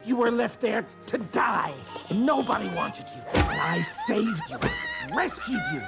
You were left there to die. Nobody wanted you. And I saved you, rescued you.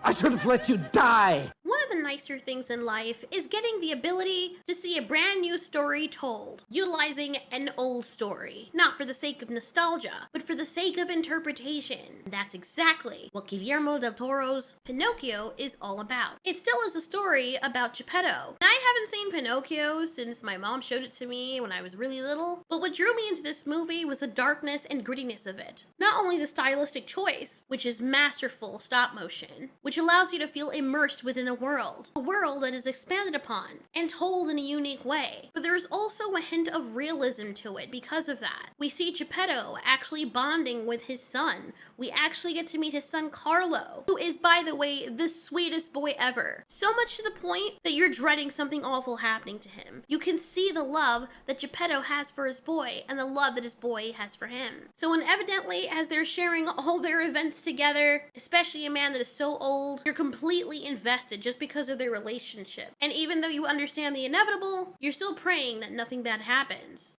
I should have let you die. One of the nicer things in life is getting the ability to see a brand new story told, utilizing an old story, not for the sake of nostalgia, but for the sake of interpretation. That's exactly what Guillermo del Toro's Pinocchio is all about. It still is a story about Geppetto. I haven't seen Pinocchio since my mom showed it to me when I was really little, but what drew me into this movie was the darkness and grittiness of it. Not only the stylistic choice, which is masterful stop motion, which allows you to feel immersed within a world that is expanded upon and told in a unique way. But there is also a hint of realism to it because of that. We see Geppetto actually bonding with his son. We actually get to meet his son Carlo, who is, by the way, the sweetest boy ever. So much to the point that you're dreading something awful happening to him. You can see the love that Geppetto has for his boy and the love that his boy has for him. So evidently, as they're sharing all their events together, especially a man that is so old, you're completely invested just because of their relationship. And even though you understand the inevitable, you're still praying that nothing bad happens.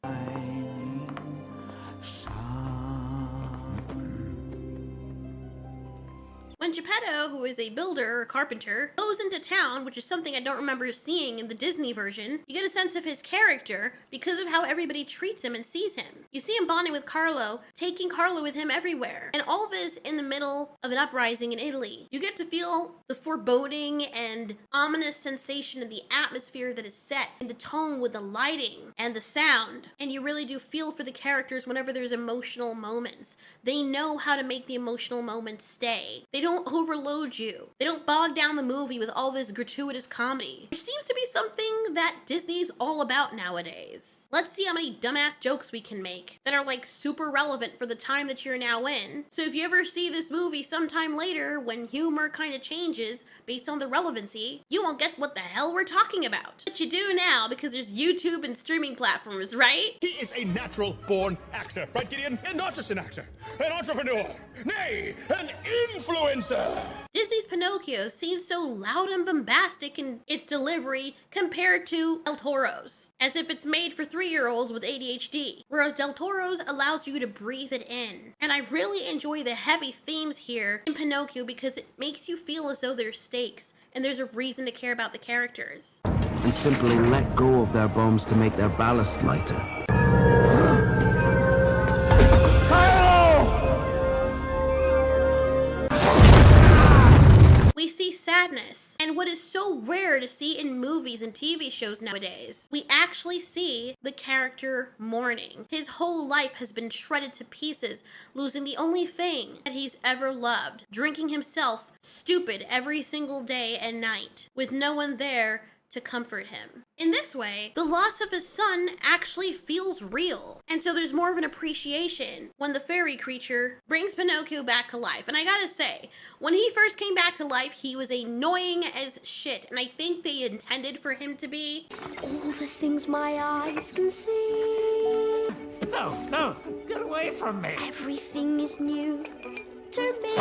When Geppetto, who is a builder or carpenter, goes into town, which is something I don't remember seeing in the Disney version, you get a sense of his character because of how everybody treats him and sees him. You see him bonding with Carlo, taking Carlo with him everywhere, and all this in the middle of an uprising in Italy. You get to feel the foreboding and ominous sensation of the atmosphere that is set, and the tone with the lighting and the sound, and you really do feel for the characters whenever there's emotional moments. They know how to make the emotional moments stay. They don't overload you. They don't bog down the movie with all this gratuitous comedy, which seems to be something that Disney's all about nowadays. Let's see how many dumbass jokes we can make that are like super relevant for the time that you're now in. So if you ever see this movie sometime later when humor kind of changes based on the relevancy, you won't get what the hell we're talking about. But you do now because there's YouTube and streaming platforms, right? He is a natural-born actor, right, Gideon? And not just an actor, an entrepreneur, nay, an influencer. Disney's Pinocchio seems so loud and bombastic in its delivery compared to Del Toro's, as if it's made for 3-year-olds with ADHD, whereas Del Toro's allows you to breathe it in. And I really enjoy the heavy themes here in Pinocchio because it makes you feel as though there's stakes and there's a reason to care about the characters. And simply let go of their bombs to make their ballast lighter. We see sadness, and what is so rare to see in movies and TV shows nowadays, we actually see the character mourning. His whole life has been shredded to pieces, losing the only thing that he's ever loved, drinking himself stupid every single day and night, with no one there to comfort him. In this way, the loss of his son actually feels real, and so there's more of an appreciation when the fairy creature brings Pinocchio back to life. And I gotta say, when he first came back to life, he was annoying as shit, and I think they intended for him to be all the things my eyes can see. No, get away from me. Everything is new to me.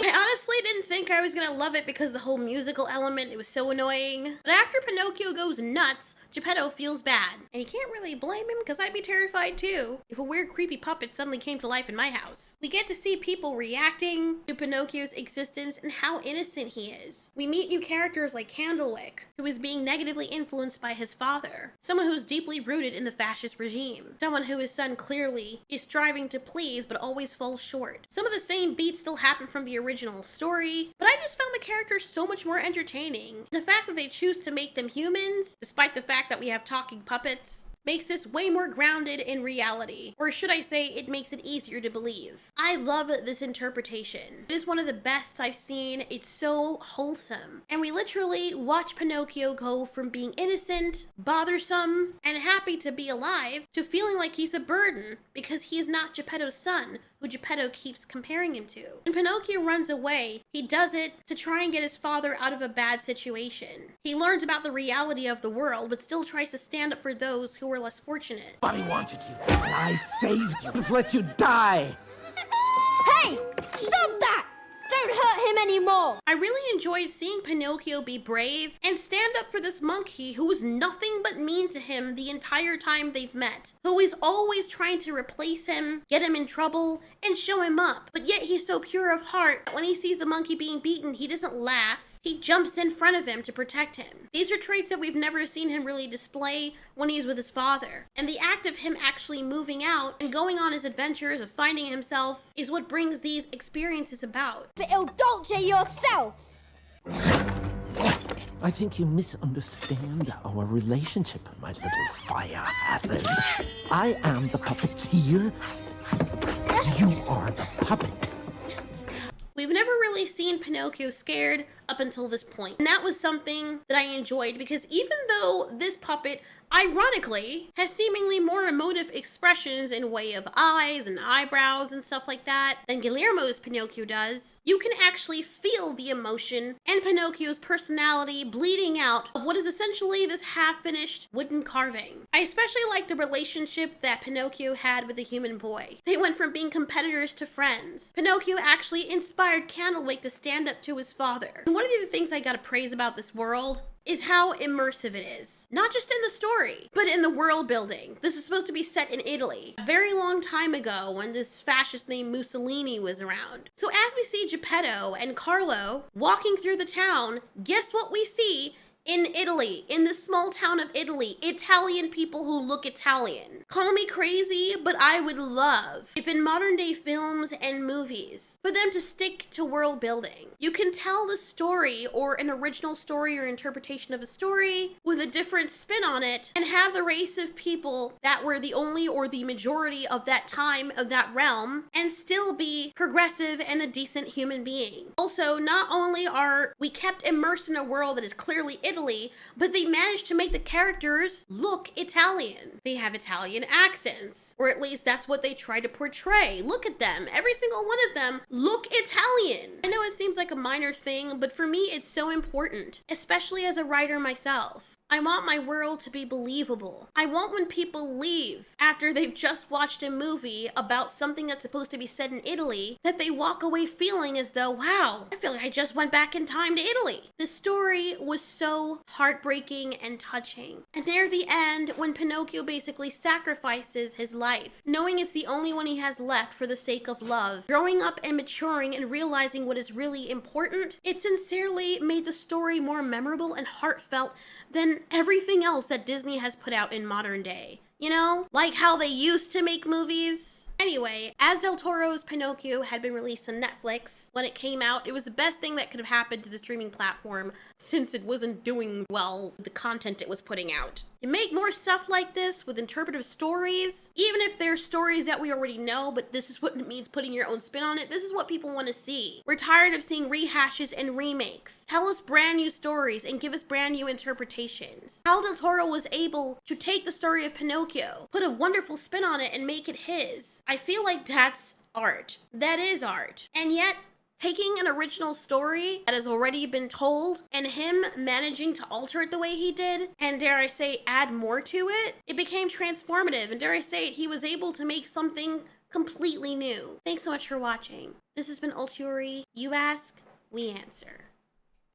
I honestly didn't think I was gonna love it because the whole musical element, it was so annoying. But after Pinocchio goes nuts, Geppetto feels bad. And you can't really blame him because I'd be terrified too if a weird creepy puppet suddenly came to life in my house. We get to see people reacting to Pinocchio's existence and how innocent he is. We meet new characters like Candlewick, who is being negatively influenced by his father. Someone who's deeply rooted in the fascist regime. Someone who his son clearly is striving to please but always falls short. Some of the same beats still happen from the original story, but I just found the characters so much more entertaining. The fact that they choose to make them humans, despite the fact that we have talking puppets, makes this way more grounded in reality. Or should I say, it makes it easier to believe. I love this interpretation. It is one of the best I've seen. It's so wholesome. And we literally watch Pinocchio go from being innocent, bothersome, and happy to be alive, to feeling like he's a burden because he is not Geppetto's son, who Geppetto keeps comparing him to. When Pinocchio runs away, he does it to try and get his father out of a bad situation. He learns about the reality of the world, but still tries to stand up for those who were less fortunate. Nobody wanted you, and I saved you. I've let you die. Hey! Stop that! Don't hurt him anymore! I really enjoyed seeing Pinocchio be brave and stand up for this monkey who was nothing but mean to him the entire time they've met, who is always trying to replace him, get him in trouble, and show him up. But yet he's so pure of heart that when he sees the monkey being beaten, he doesn't laugh. He jumps in front of him to protect him. These are traits that we've never seen him really display when he's with his father. And the act of him actually moving out and going on his adventures of finding himself is what brings these experiences about. But il dolce yourself! I think you misunderstand our relationship, my little fire hazard. I am the puppeteer. You are the puppet. We've never really seen Pinocchio scared up until this point. And that was something that I enjoyed because even though this puppet, ironically, has seemingly more emotive expressions in way of eyes and eyebrows and stuff like that than Guillermo's Pinocchio does, you can actually feel the emotion and Pinocchio's personality bleeding out of what is essentially this half-finished wooden carving. I especially like the relationship that Pinocchio had with the human boy. They went from being competitors to friends. Pinocchio actually inspired Candlewick to stand up to his father. And one of the things I gotta praise about this world is how immersive it is. Not just in the story, but in the world building. This is supposed to be set in Italy, a very long time ago when this fascist named Mussolini was around. So as we see Geppetto and Carlo walking through the town, guess what we see? In Italy, in this small town of Italy, Italian people who look Italian. Call me crazy, but I would love if in modern day films and movies, for them to stick to world building. You can tell the story or an original story or interpretation of a story with a different spin on it and have the race of people that were the only or the majority of that time of that realm and still be progressive and a decent human being. Also, not only are we kept immersed in a world that is clearly Italy, but they managed to make the characters look Italian. They have Italian accents, or at least that's what they try to portray. Look at them. Every single one of them look Italian. I know it seems like a minor thing, but for me it's so important, especially as a writer myself. I want my world to be believable. I want when people leave after they've just watched a movie about something that's supposed to be set in Italy, that they walk away feeling as though, wow, I feel like I just went back in time to Italy. The story was so heartbreaking and touching. And near the end, when Pinocchio basically sacrifices his life, knowing it's the only one he has left for the sake of love, growing up and maturing and realizing what is really important, it sincerely made the story more memorable and heartfelt than everything else that Disney has put out in modern day. You know? Like how they used to make movies. Anyway, as Del Toro's Pinocchio had been released on Netflix when it came out, it was the best thing that could have happened to the streaming platform since it wasn't doing well with the content it was putting out. You make more stuff like this with interpretive stories, even if they're stories that we already know, but this is what it means putting your own spin on it. This is what people want to see. We're tired of seeing rehashes and remakes. Tell us brand new stories and give us brand new interpretations. How Del Toro was able to take the story of Pinocchio, put a wonderful spin on it, and make it his. I feel like that's art. That is art. And yet, taking an original story that has already been told and him managing to alter it the way he did, and dare I say, add more to it, it became transformative, and dare I say it, he was able to make something completely new. Thanks so much for watching. This has been Ultiori. You ask, we answer.